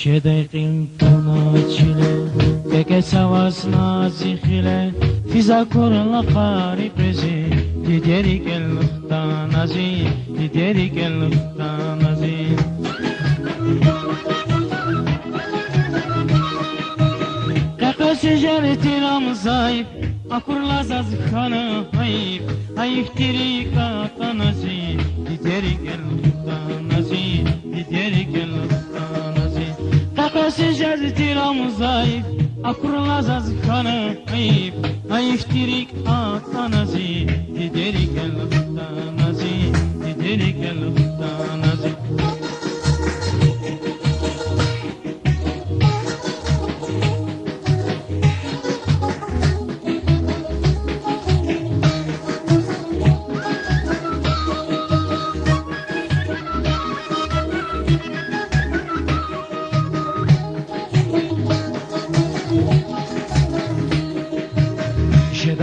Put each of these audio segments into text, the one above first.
شدقیم توناچیله که سواس نازیخیله فیزا کورلا قاری پرزی دیدری کلختان ازی دیدری کلختان ازی سجارتي رمزايب أكور لازاز خانا هايب هايب تريكا تنازي ديريك التنازي ديريك التنازي تاكا سجارتي رمزايب أكور لازاز خانا هايب هايب تريكا تنازي ديريك التنازي ديريك التنازي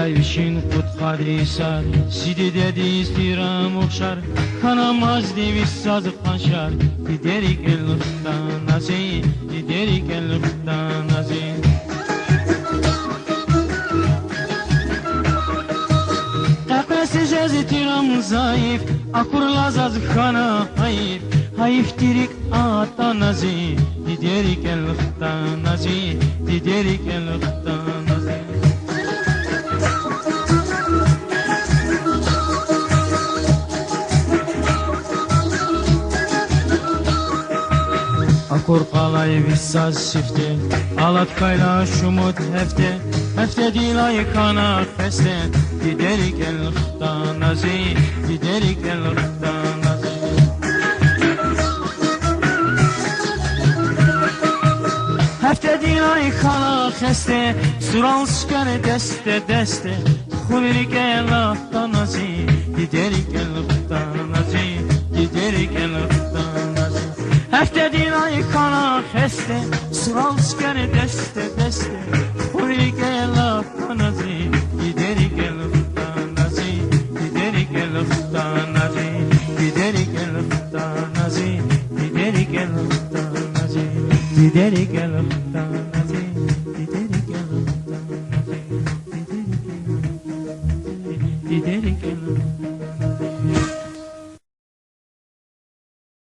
Dayvişin kut kadrisar Sidi dedi istiram okşar Kanamaz deviş sazık kanşar Giderik el-lüftan nazi Giderik el-lüftan nazi Kakası cazitiram zayıf Akur lazaz kana hayif Hayif tirik ata nazi Giderik el-lüftan nazi Giderik el-lüftan nazi Akur qalay vissaz şifte Alat kayla şumut hefte Hefte dilay kana feste Giderik el-lüftan nazi Giderik el-lüftan nazi Hefte dilay kana feste Sural skane deste deste Xulirik el-lüftan nazi Giderik el-lüftan nazi Giderik el-lüftan nazi Hefte dilay kana feste Sural skane deste deste Xulirik el-lüftan nazi Giderik el-lüftan nazi Giderik el-lüftan nazi Giderik el-lüftan nazi Giderik el-lüftan nazi Giderik el-lüftan nazi Giderik el-lüftan nazi Giderik el-lüftan